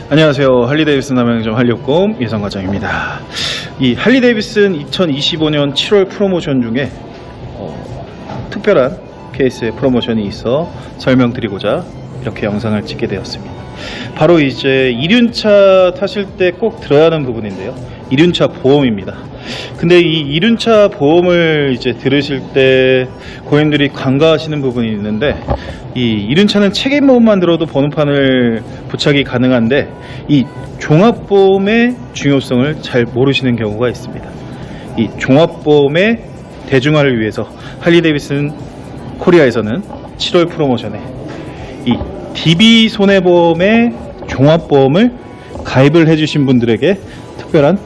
안녕하세요. 할리데이비슨 남양정 한리옵검 예선과장입니다. 이 할리데이비슨 2025년 7월 프로모션 중에 특별한 케이스의 프로모션이 있어 설명드리고자 이렇게 영상을 찍게 되었습니다. 바로 이제 이륜차 타실 때 꼭 들어야 하는 부분인데요. 이륜차 보험입니다. 근데 이 이륜차 보험을 이제 들으실 때 고객님들이 간과하시는 부분이 있는데, 이 이륜차는 책임보험만 들어도 번호판을 부착이 가능한데 이 종합보험의 중요성을 잘 모르시는 경우가 있습니다. 이 종합보험의 대중화를 위해서 할리데이비슨 코리아에서는 7월 프로모션에 이 DB 손해보험의 종합보험을 가입을 해주신 분들에게 특별한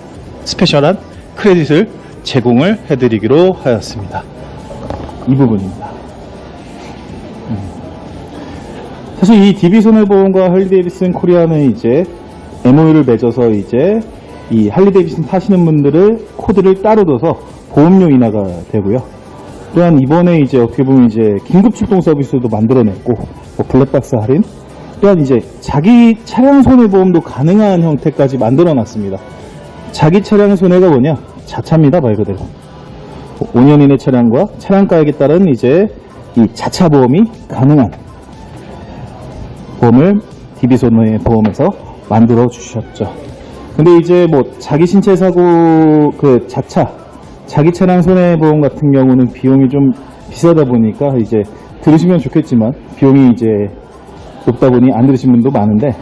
스페셜한 크레딧을 제공을 해드리기로 하였습니다. 이 부분입니다. 사실 이 DB 손해보험과 할리데이비슨 코리아는 이제 MOU를 맺어서 이제 이 할리데이비슨 타시는 분들을 코드를 따로 둬서 보험료 인하가 되고요. 또한 이번에 이제 어떻게 보면 이제 긴급 출동 서비스도 만들어냈고, 뭐 블랙박스 할인, 또한 이제 자기 차량 손해보험도 가능한 형태까지 만들어놨습니다. 자기 차량 손해가 뭐냐? 자차입니다, 말 그대로. 5년 이내 차량과 차량가액에 따른 이제 이 자차 보험이 가능한 보험을 DB 손해보험에서 만들어 주셨죠. 근데 이제 뭐 자기 신체 사고 그 자차 자기 차량 손해보험 같은 경우는 비용이 좀 비싸다 보니까 이제 들으시면 좋겠지만 비용이 이제 높다 보니 안 들으신 분도 많은데,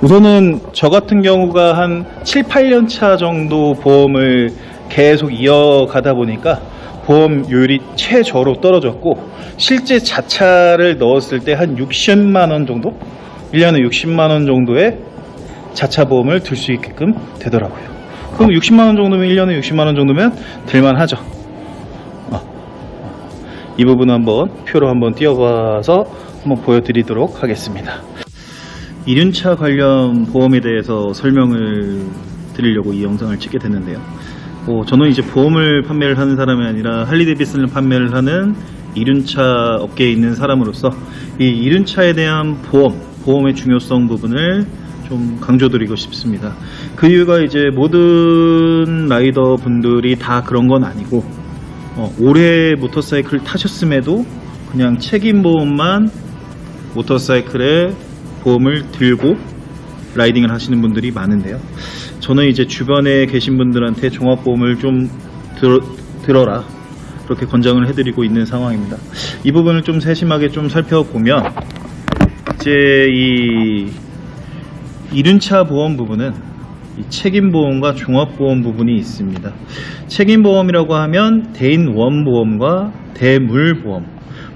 우선은 저 같은 경우가 한 7, 8년 차 정도 보험을 계속 이어가다 보니까 보험료율이 최저로 떨어졌고, 실제 자차를 넣었을 때 한 60만원 정도? 1년에 60만원 정도의 자차 보험을 들 수 있게끔 되더라고요. 그럼 60만원 정도면 1년에 60만원 정도면 들만하죠. 이 부분 한번 표로 한번 띄워봐서 한번 보여드리도록 하겠습니다. 이륜차 관련 보험에 대해서 설명을 드리려고 이 영상을 찍게 됐는데요. 저는 이제 보험을 판매를 하는 사람이 아니라 할리데이비슨을 판매를 하는 이륜차 업계에 있는 사람으로서 이 이륜차에 대한 보험의 중요성 부분을 좀 강조드리고 싶습니다. 그 이유가 이제 모든 라이더 분들이 다 그런 건 아니고, 올해 모터사이클을 타셨음에도 그냥 책임보험만 모터사이클에 보험을 들고 라이딩을 하시는 분들이 많은데요. 저는 이제 주변에 계신 분들한테 종합보험을 좀 들어라, 그렇게 권장을 해드리고 있는 상황입니다. 이 부분을 좀 세심하게 좀 살펴보면, 이제 이 이륜차 보험 부분은 이 책임보험과 종합보험 부분이 있습니다. 책임보험이라고 하면 대인 원보험과 대물보험,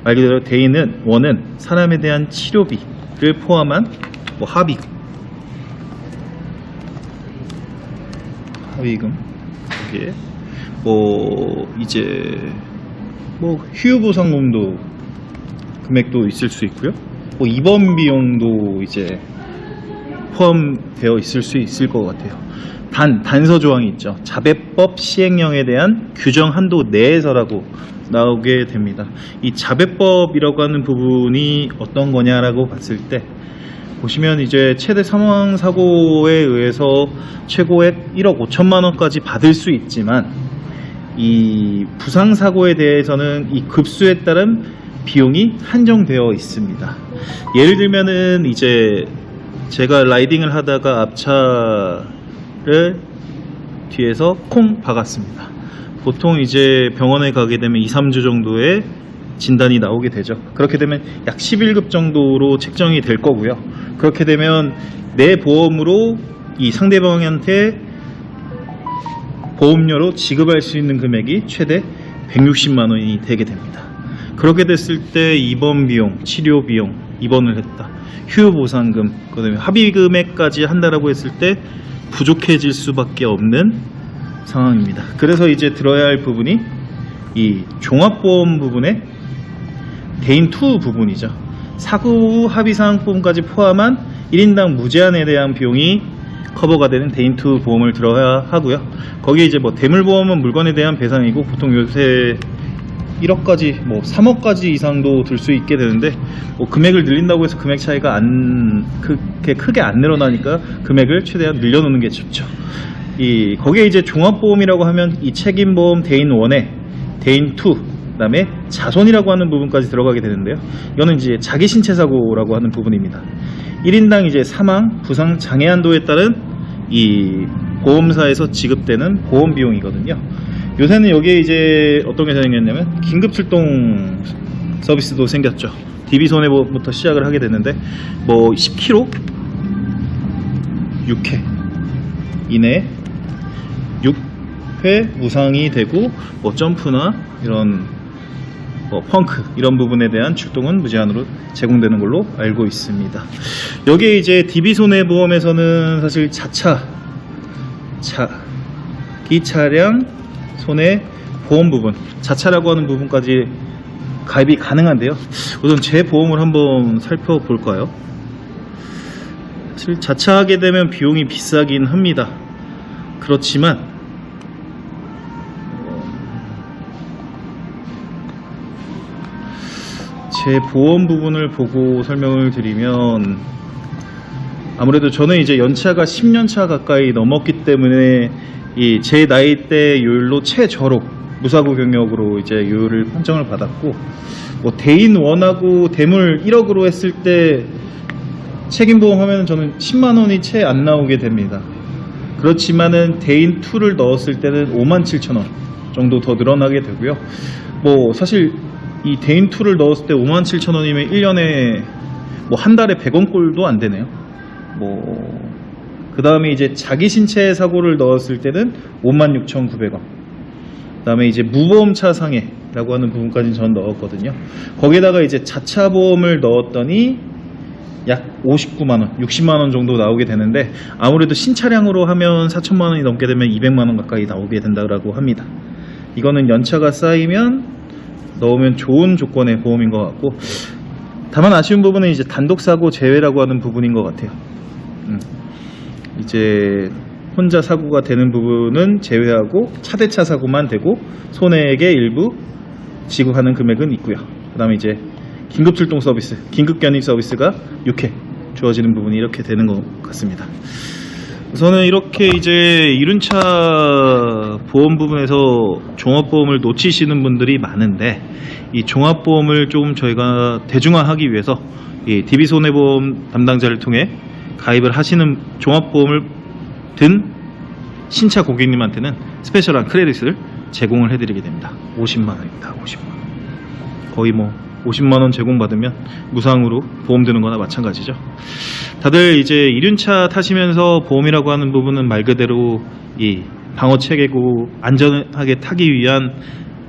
말 그대로 대인은 원은 사람에 대한 치료비를 포함한 뭐 합의금, 이게 뭐 이제 뭐 휴유보상금도 금액도 있을 수 있고요. 뭐 입원 비용도 이제 포함되어 있을 수 있을 것 같아요. 단서 조항이 있죠. 자배법 시행령에 대한 규정 한도 내에서라고 나오게 됩니다. 이 자배법이라고 하는 부분이 어떤 거냐라고 봤을 때, 보시면 이제 최대 사망 사고에 의해서 최고액 1억 5천만 원까지 받을 수 있지만, 이 부상 사고에 대해서는 이 급수에 따른 비용이 한정되어 있습니다. 예를 들면은 이제 제가 라이딩을 하다가 앞차를 뒤에서 콩 박았습니다. 보통 이제 병원에 가게 되면 2, 3주 정도의 진단이 나오게 되죠. 그렇게 되면 약 11급 정도로 책정이 될 거고요. 그렇게 되면 내 보험으로 이 상대방한테 보험료로 지급할 수 있는 금액이 최대 160만 원이 되게 됩니다. 그렇게 됐을 때 입원 비용, 치료 비용, 입원을 했다, 휴유보상금, 그다음에 합의금액까지 한다라고 했을 때 부족해질 수밖에 없는 상황입니다. 그래서 이제 들어야 할 부분이 이 종합보험 부분의 대인2 부분이죠. 사고 후 합의사항보험까지 포함한 1인당 무제한에 대한 비용이 커버가 되는 대인2 보험을 들어야 하고요. 거기에 이제 뭐 대물보험은 물건에 대한 배상이고, 보통 요새 1억까지 뭐 3억까지 이상도 들 수 있게 되는데, 뭐 금액을 늘린다고 해서 금액 차이가 그렇게 크게 안 늘어나니까 금액을 최대한 늘려놓는 게 좋죠. 거기에 이제 종합보험이라고 하면 이 책임보험 대인 1에 대인 2, 그다음에 자손이라고 하는 부분까지 들어가게 되는데요. 이거는 이제 자기 신체 사고라고 하는 부분입니다. 1인당 이제 사망, 부상, 장애 한도에 따른 이 보험사에서 지급되는 보험 비용이거든요. 요새는 여기에 이제 어떤 게 생겼냐면 긴급 출동 서비스도 생겼죠. DB 손해보험부터 시작을 하게 됐는데, 뭐 10km 6회 이내 6회 무상이 되고, 뭐 점프나 이런 뭐 펑크 이런 부분에 대한 출동은 무제한으로 제공되는 걸로 알고 있습니다. 여기에 이제 DB 손해보험에서는 사실 자기 차량 손해보험 부분, 자차라고 하는 부분까지 가입이 가능한데요. 우선 제 보험을 한번 살펴볼까요? 사실 자차하게 되면 비용이 비싸긴 합니다. 그렇지만 제 보험 부분을 보고 설명을 드리면, 아무래도 저는 이제 연차가 10년차 가까이 넘었기 때문에 제 나이대율로 최저로 무사고 경력으로 이제 요율을 판정을 받았고, 뭐 대인 1하고 대물 1억으로 했을 때 책임보험 하면 저는 10만 원이 채 안 나오게 됩니다. 그렇지만은 대인 2를 넣었을 때는 57,000원 정도 더 늘어나게 되고요. 뭐 사실 이 대인 2를 넣었을 때 57,000원이면 1년에 뭐 한 달에 100원 꼴도 안 되네요. 그 다음에 이제 자기 신체 사고를 넣었을 때는 56,900원. 그 다음에 이제 무보험차 상해라고 하는 부분까지 전 넣었거든요. 거기에다가 이제 자차 보험을 넣었더니 약 59만원, 60만원 정도 나오게 되는데, 아무래도 신차량으로 하면 4천만원이 넘게 되면 200만원 가까이 나오게 된다고 합니다. 이거는 연차가 쌓이면 넣으면 좋은 조건의 보험인 것 같고, 다만 아쉬운 부분은 이제 단독사고 제외라고 하는 부분인 것 같아요. 이제 혼자 사고가 되는 부분은 제외하고 차대차 사고만 되고 손해액의 일부 지급하는 금액은 있고요. 그 다음에 이제 긴급 출동 서비스, 긴급 견입 서비스가 6회 주어지는 부분이 이렇게 되는 것 같습니다. 우선은 이렇게 이제 이륜차 보험 부분에서 종합보험을 놓치시는 분들이 많은데, 이 종합보험을 좀 저희가 대중화하기 위해서 이 DB 손해보험 담당자를 통해 가입을 하시는 종합보험을 든 신차 고객님한테는 스페셜한 크레딧을 제공을 해드리게 됩니다. 50만원입니다. 50만원. 거의 뭐 50만원 제공받으면 무상으로 보험 드는 거나 마찬가지죠. 다들 이제 이륜차 타시면서 보험이라고 하는 부분은 말 그대로 이 방어 체계고 안전하게 타기 위한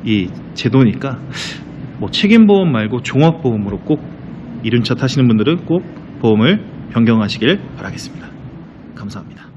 이 제도니까, 뭐 책임보험 말고 종합보험으로 꼭 이륜차 타시는 분들은 꼭 보험을 변경하시길 바라겠습니다. 감사합니다.